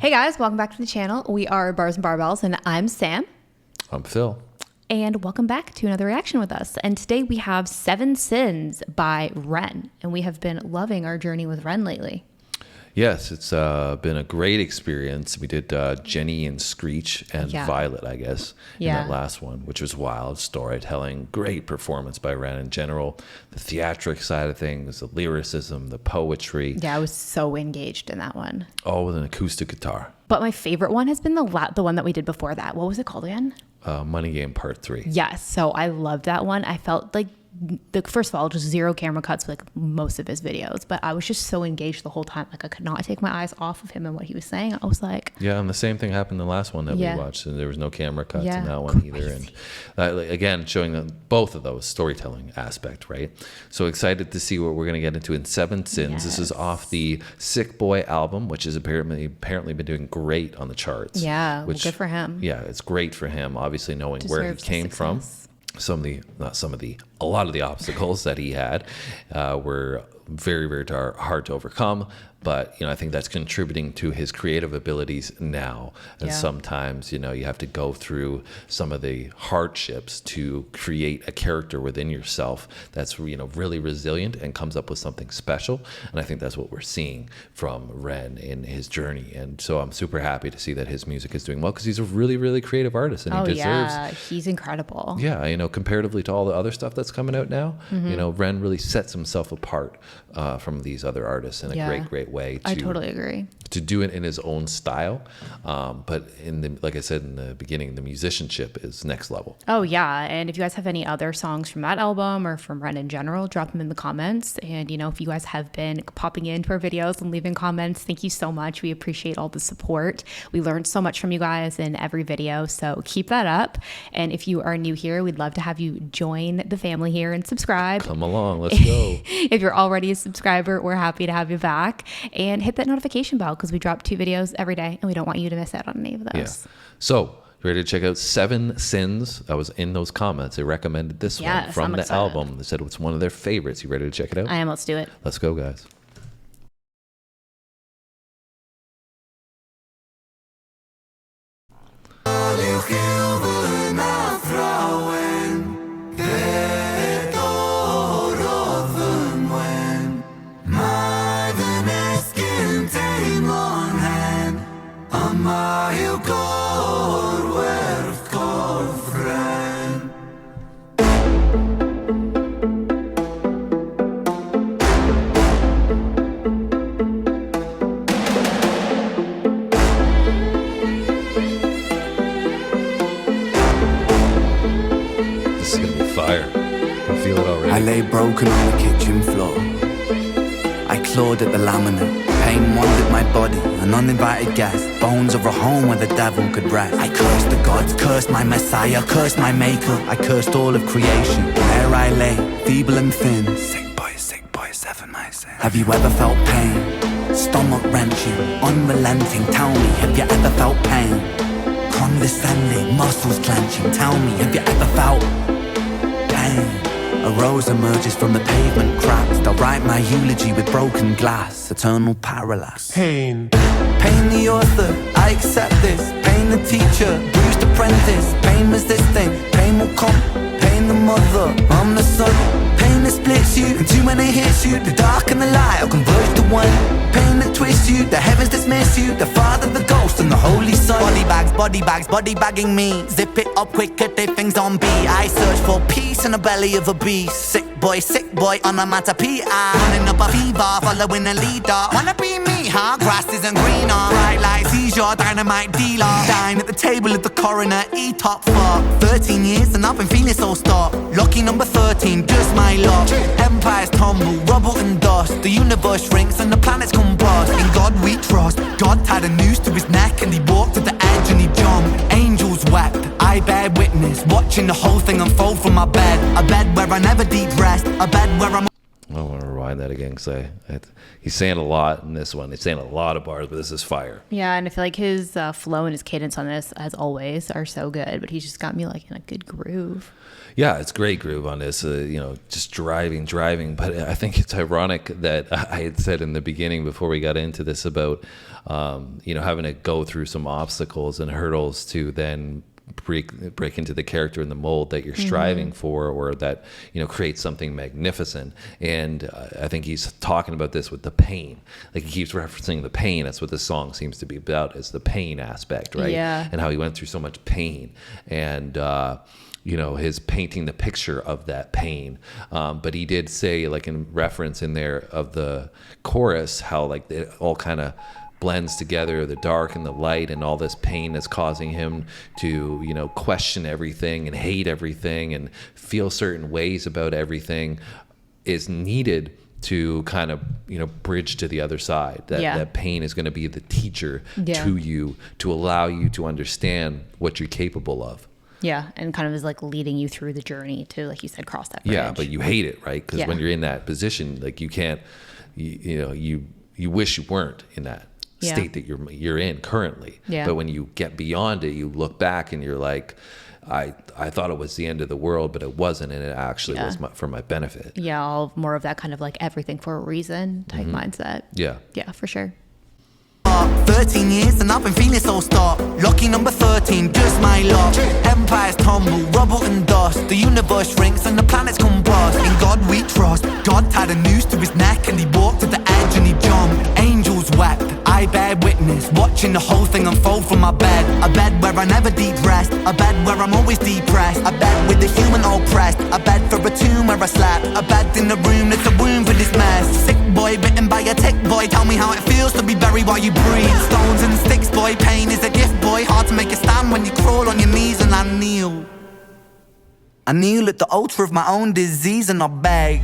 Hey guys, welcome back to the channel. We are Bars and Barbells, and I'm Sam. I'm Phil. And welcome back to another reaction with us. And today we have 7 Sins by Ren. And we have been loving our journey with Ren lately. Yes, it's been a great experience. We did Jenny and Screech and Violet, I guess, in that last one, which was wild. Storytelling, great performance by Ren in general. The theatric side of things, the lyricism, the poetry. Yeah, I was so engaged in that one. All with an acoustic guitar. But my favorite one has been the one that we did before that. What was it called again? Money Game Part 3. Yes, so I loved that one. I felt like, first of all, just zero camera cuts like most of his videos, but I was just so engaged the whole time. Like I could not take my eyes off of him and what he was saying. I was like, yeah, and the same thing happened in the last one that we watched, and there was no camera cuts in that one either. And again, showing both of those storytelling aspect, right? So excited to see what we're going to get into in 7 Sins. Yes. This is off the Sick Boy album, which has apparently been doing great on the charts. Yeah, which, good for him. Yeah, it's great for him, obviously knowing where he came from. A lot of the obstacles that he had were very, very hard to overcome. But, I think that's contributing to his creative abilities now. And sometimes, you have to go through some of the hardships to create a character within yourself that's, really resilient and comes up with something special. And I think that's what we're seeing from Ren in his journey. And so I'm super happy to see that his music is doing well because he's a really, really creative artist and he deserves. He's incredible. Yeah, comparatively to all the other stuff that's coming out now, Ren really sets himself apart from these other artists in a great way. I totally agree. To do it in his own style, but like I said in the beginning, the musicianship is next level. Oh yeah, and if you guys have any other songs from that album or from Ren in general, drop them in the comments. And if you guys have been popping into our videos and leaving comments, thank you so much. We appreciate all the support. We learned so much from you guys in every video, so keep that up. And if you are new here, we'd love to have you join the family here and subscribe. Come along, let's go. If you're already a subscriber, we're happy to have you back. And hit that notification bell because we drop 2 videos every day and we don't want you to miss out on any of those. Yeah. So, you ready to check out 7 Sins? I was in those comments. They recommended this one from the album. They said it's one of their favorites. You ready to check it out? I am. Let's do it. Let's go, guys. This is gonna be fire. I can feel it already. I lay broken on the kitchen floor. I clawed at the laminate. Pain wandered my body, an uninvited guest. Bones of a home where the devil could rest. I cursed the gods, cursed my messiah, cursed my maker. I cursed all of creation. There I lay, feeble and thin. Sick boy, 7 my sin. Have you ever felt pain? Stomach wrenching, unrelenting. Tell me, have you ever felt pain? Condescending, muscles clenching. Tell me, have you ever felt pain? A rose emerges from the pavement cracks. They'll write my eulogy with broken glass. Eternal parallax. Pain. Pain the author, I accept this. Pain the teacher, bruised apprentice. Pain resisting, pain will come. Pain the mother, I'm the son. Pain that splits you, and too many hits you. The dark and the light will converge to one. Pain that twists you, the heavens dismiss you. The Father, the Ghost, and the Holy Son. Body bagging me. Zip it up quick at the things on beat. I search for peace in the belly of a beast. Sick boy, on a matapia. Running up a fever, following a leader. Wanna be me, huh? Grass isn't greener. Bright lights, he's your dynamite dealer. Dine at the table of the coroner, E-top fuck. 13 years and I've been feeling so stuck. Lucky number 13, just my luck. Empires tumble, rubble and dust. The universe shrinks and the planets combust. In God we trust. God tied a noose to his neck and he walked to the edge and he jumped. Angels wept, I bear witness, watching the whole thing unfold from my bed. A bed where I never deep rest, a bed where I'm... I want to rewind that again because he's saying a lot in this one. He's saying a lot of bars, but this is fire. Yeah, and I feel like his flow and his cadence on this, as always, are so good. But he's just got me like in a good groove. Yeah, it's great groove on this. Just driving. But I think it's ironic that I had said in the beginning before we got into this about having to go through some obstacles and hurdles to then break into the character and the mold that you're striving for, or that creates something magnificent. And I think he's talking about this with the pain. Like he keeps referencing the pain. That's what the song seems to be about, is the pain aspect, right? Yeah. And how he went through so much pain, and his painting the picture of that pain. But he did say, like in reference in there of the chorus, how like it all kind of blends together, the dark and the light, and all this pain that's causing him to question everything and hate everything and feel certain ways about everything is needed to kind of bridge to the other side. That pain is going to be the teacher to you, to allow you to understand what you're capable of. Yeah, and kind of is like leading you through the journey to, like you said, cross that bridge. Yeah, but you hate it, right? Because when you're in that position, like you can't, you wish you weren't in that state that you're in currently. Yeah. But when you get beyond it, you look back and you're like, I thought it was the end of the world, but it wasn't, and it actually was for my benefit. Yeah, all more of that kind of like everything for a reason type mindset. Yeah. Yeah, for sure. 13 years and I've been feeling so stark. Lucky number 13, just my luck. Empires tumble, rubble and dust. The universe shrinks and the planets combust. In God we trust. God tied a noose to his neck and he walked to the edge and he jumped. Angels wept, I bear witness, watching the whole thing unfold from my bed. A bed where I never deep rest, a bed where I'm always depressed, a bed with the human oppressed, a bed for a tomb where I slept, a bed in the room that's a womb for this mess. Sick boy bitten by a tick boy, tell me how it feels to be buried while you breathe. Stones and sticks boy, pain is a gift boy, hard to make a stand when you crawl on your knees. And I kneel at the altar of my own disease and I beg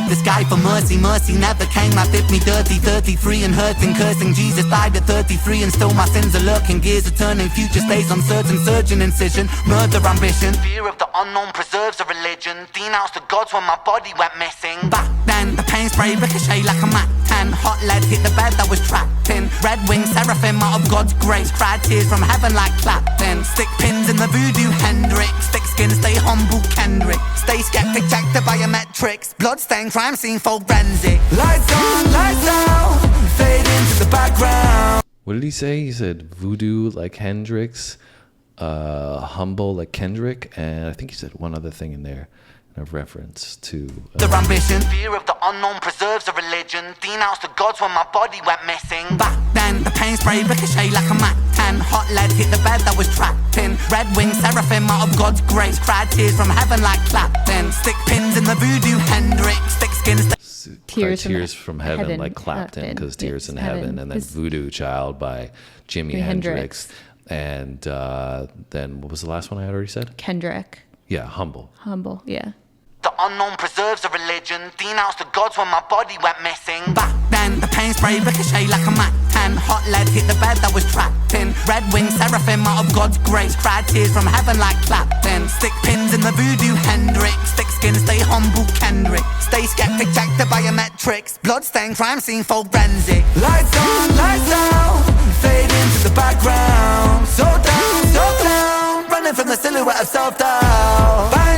the sky for mercy. Mercy never came, life did me dirty. 33 and hurting, cursing. Jesus died at 33 and still my sins are lurking. Gears are turning, future stays uncertain. Surgeon incision, murder ambition. Fear of the unknown preserves a religion. Denounced the gods when my body went missing. Back then, the pain spray ricochet like a Mac 10. Hot lead hit the bed that was trapped in. Red wings, seraphim out of God's grace. Cried tears from heaven like Clapton. Stick pins in the voodoo Hendrix. Thick skin, stay humble Kendrick. Stay skeptic, check the biometrics. Bloodstained crime scene forensic. Lights on, lights out, fade into the background. What did he say? He said voodoo like Hendrix, humble like Kendrick, and I think he said one other thing in there. Of reference to their ambition. Fear of the unknown preserves a religion. Denounced the gods when my body went missing. Back then, the pain spray ricochet like a Mac 10. Hot lead hit the bed that was trapped in. Red wings, seraphim out of God's grace. Cried tears from heaven like Clapton. Stick pins in the voodoo Hendrix. Thick skin. Tears from heaven like Clapton, because Tears in Heaven, and then Voodoo Child by Jimi Hendrix. And then what was the last one I had already said? Kendrick. Yeah, humble, yeah. The unknown preserves a religion. Denounced the gods when my body went missing. Back then, the pain spray ricochet like a Mac 10. Hot lead hit the bed that was trapped in. Red wings, seraphim out of God's grace. Cried tears from heaven like Clapton. Stick pins in the voodoo Hendrix. Thick skin, stay humble Kendrick. Stay skeptic, check the biometrics. Bloodstained crime scene forensic. Lights on, lights out, fade into the background. So down, running from the silhouette of self-doubt. By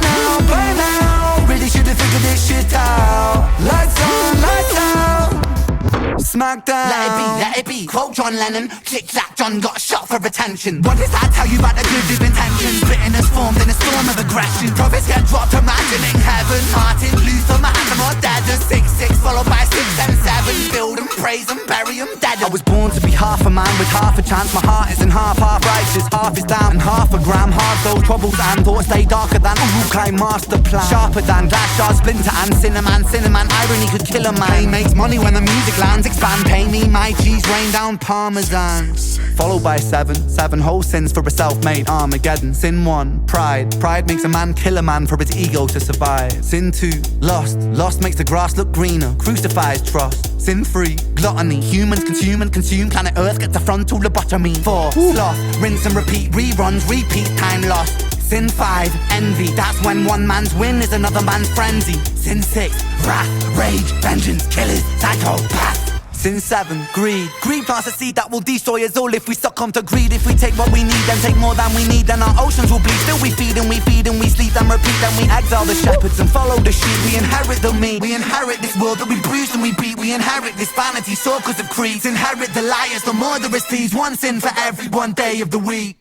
now, really should've figured this shit out. Lights on, lights out, smack down. Let it be, quote John Lennon. Click-clack, John got shot for attention. What does that tell you about the good of intentions? Bitterness formed in a storm of aggression. Prophets get dropped, imagining heaven. Martin Luther, Mahatma, or dead. 6-6 followed by 6 and 7. Build them, praise them, bury them, dead. I was born to be half a man with half a chance. My heart isn't half righteous, half is down and half a gram. Hard though troubles and thoughts stay darker than Urukai master plan. Sharper than glass shards, splinter and cinnamon. Irony could kill a man. Pain makes money when the music lands. Expand, pay me my cheese, rain down parmesan. Followed by 7 whole sins for a self-made Armageddon. Sin 1, pride makes a man kill a man for his ego to survive. Sin 2, lust makes the grass look greener, crucifies trust. Sin 3, gluttony, humans consume and consume. Planet Earth gets a frontal lobotomy. 4, sloth, rinse and repeat, reruns, repeat, time lost. Sin 5, envy. That's when one man's win is another man's frenzy. Sin 6, wrath, rage, vengeance, killers, psychopath. Sin 7, greed. Greed plants a seed that will destroy us all if we succumb to greed. If we take what we need and take more than we need, then our oceans will bleed. Still we feed and we sleep and repeat. Then we exile the shepherds and follow the sheep. We inherit the meat. We inherit this world that we bruise and we beat. We inherit this vanity, circles of creeds. Inherit the liars, the murderous thieves. One sin for every one day of the week.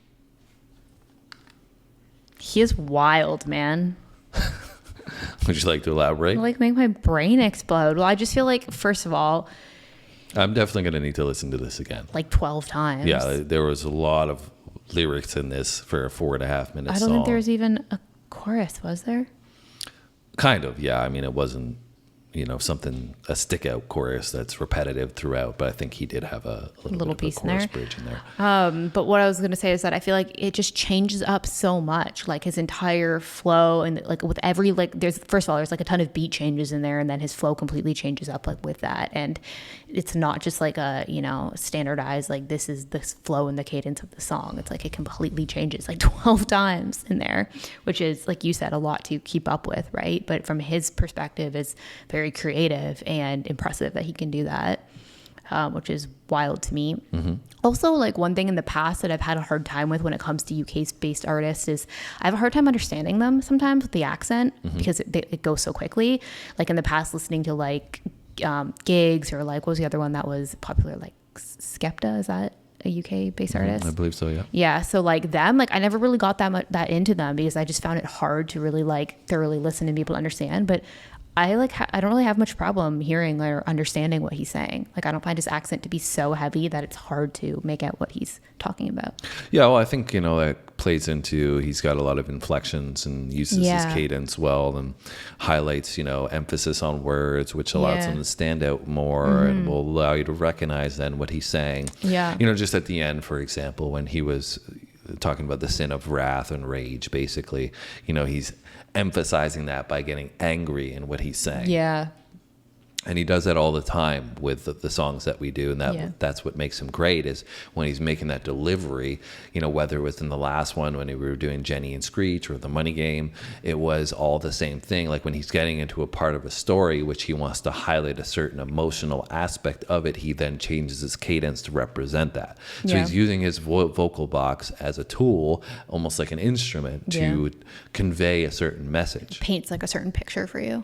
He is wild, man. Would you like to elaborate? Like, make my brain explode. Well, I just feel like, first of all, I'm definitely going to need to listen to this again. Like 12 times. Yeah, there was a lot of lyrics in this for a 4.5 minute song. I don't think there was even a chorus, was there? Kind of, yeah. I mean, it wasn't, a stick out chorus that's repetitive throughout, but I think he did have a little piece of a chorus bridge in there. But what I was going to say is that I feel like it just changes up so much, like his entire flow, and like with every, like there's, first of all, there's like a ton of beat changes in there, and then his flow completely changes up like with that. And it's not just like a, standardized, like this is the flow and the cadence of the song. It's like it completely changes like 12 times in there, which is, like you said, a lot to keep up with, right? But from his perspective, it's very creative and impressive that he can do that, which is wild to me. Mm-hmm. Also, like one thing in the past that I've had a hard time with when it comes to UK-based artists is I have a hard time understanding them sometimes with the accent, because it goes so quickly. Like in the past, listening to like gigs, or like what was the other one that was popular, like Skepta, is that a UK based artist? I believe so, yeah. Yeah, so like them, like I never really got that into them, because I just found it hard to really like thoroughly listen and be able to understand. But I don't really have much problem hearing or understanding what he's saying. Like I don't find his accent to be so heavy that it's hard to make out what he's talking about. Yeah, well, I think that plays into, he's got a lot of inflections and uses his cadence well, and highlights emphasis on words, which allows him to stand out more, and will allow you to recognize then what he's saying. Yeah, just at the end, for example, when he was talking about the sin of wrath and rage, basically, he's emphasizing that by getting angry in what he's saying. Yeah. And he does that all the time with the songs that we do, and that's what makes him great, is when he's making that delivery, whether it was in the last one when we were doing Jenny and Screech or the Money Game, it was all the same thing. Like when he's getting into a part of a story which he wants to highlight a certain emotional aspect of it, he then changes his cadence to represent that. So he's using his vocal box as a tool, almost like an instrument, to convey a certain message. Paints like a certain picture for you.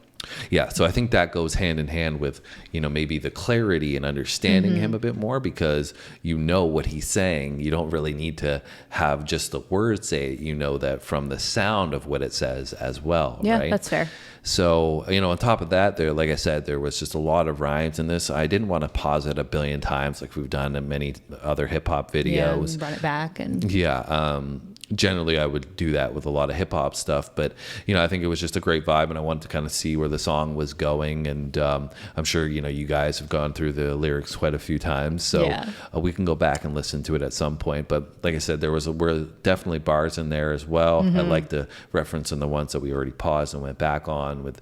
Yeah, so I think that goes hand in hand with, maybe the clarity and understanding him a bit more, because what he's saying. You don't really need to have just the words say it. That from the sound of what it says as well, yeah, right? That's fair. So, on top of that, there, like I said, there was just a lot of rhymes in this. I didn't want to pause it a billion times like we've done in many other hip-hop videos. Yeah, run it back. And generally I would do that with a lot of hip hop stuff, but I think it was just a great vibe, and I wanted to kind of see where the song was going. And I'm sure you guys have gone through the lyrics quite a few times, so we can go back and listen to it at some point. But like I said, were definitely bars in there as well. I like the reference in the ones that we already paused and went back on, with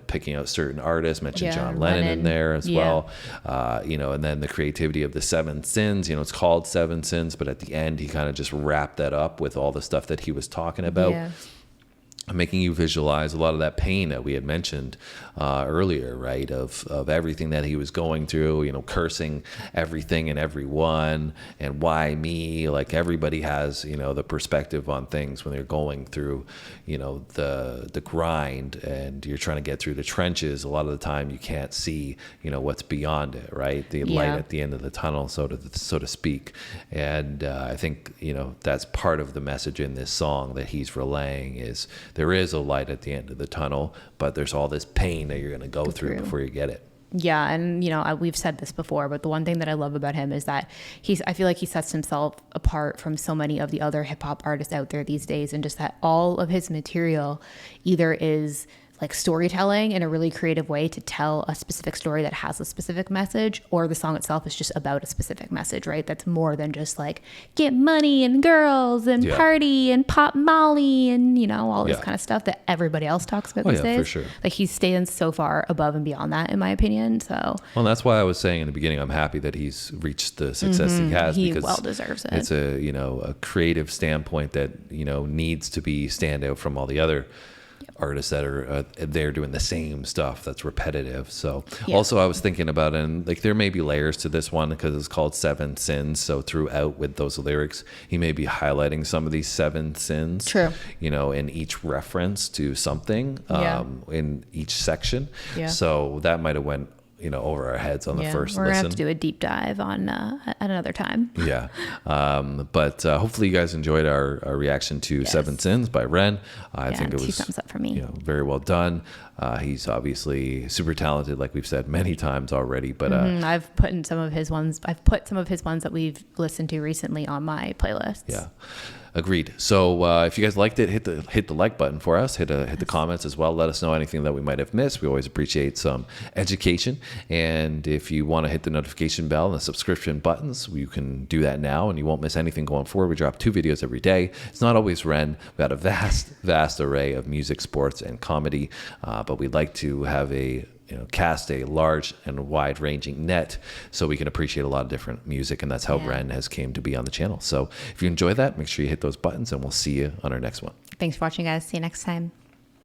picking out certain artists, mentioned John Lennon in there as well. And then the creativity of the 7 sins. It's called 7 sins, but at the end he kind of just wrapped that up with all the stuff that he was talking about, making you visualize a lot of that pain that we had mentioned earlier, right? Of everything that he was going through, cursing everything and everyone, and why me? Like everybody has, the perspective on things when they're going through, the grind, and you're trying to get through the trenches. A lot of the time you can't see, what's beyond it, right? The light at the end of the tunnel, so to speak. And I think, that's part of the message in this song that he's relaying, is there is a light at the end of the tunnel, but there's all this pain that you're going to go through before you get it. Yeah, and we've said this before, but the one thing that I love about him is that I feel like he sets himself apart from so many of the other hip hop artists out there these days, and just that all of his material either is like storytelling in a really creative way to tell a specific story that has a specific message, or the song itself is just about a specific message, right? That's more than just like get money and girls and party and pop Molly and, you know, all this kind of stuff that everybody else talks about these days. For sure. Like he stands so far above and beyond that, in my opinion. So well, that's why I was saying in the beginning, I'm happy that he's reached the success he has. He because well deserves it. It's a, you know, a creative standpoint that, you know, needs to be stand out from all the other artists that are there doing the same stuff that's repetitive. So also I was thinking about, and like there may be layers to this one because it's called 7 Sins. So throughout with those lyrics, he may be highlighting some of these 7 sins, True. you know, in each reference to something in each section. So that might have went, you know, over our heads on the first we're gonna listen. have to do a deep dive on at another time. But hopefully you guys enjoyed our reaction to 7 Sins by Ren. I think it was 2 thumbs up for me. You know, very well done. He's obviously super talented, like we've said many times already. But I've put some of his ones that we've listened to recently on my playlists. Yeah. Agreed. So if you guys liked it, hit the like button for us. Hit the comments as well. Let us know anything that we might have missed. We always appreciate some education. And if you want to hit the notification bell and the subscription buttons, you can do that now, and you won't miss anything going forward. We drop 2 videos every day. It's not always Ren. We've got a vast array of music, sports, and comedy. But we'd like to have cast a large and wide-ranging net so we can appreciate a lot of different music, and that's how Ren has came to be on the channel. So if you enjoy that, make sure you hit those buttons, and we'll see you on our next one. Thanks for watching, guys. See you next time.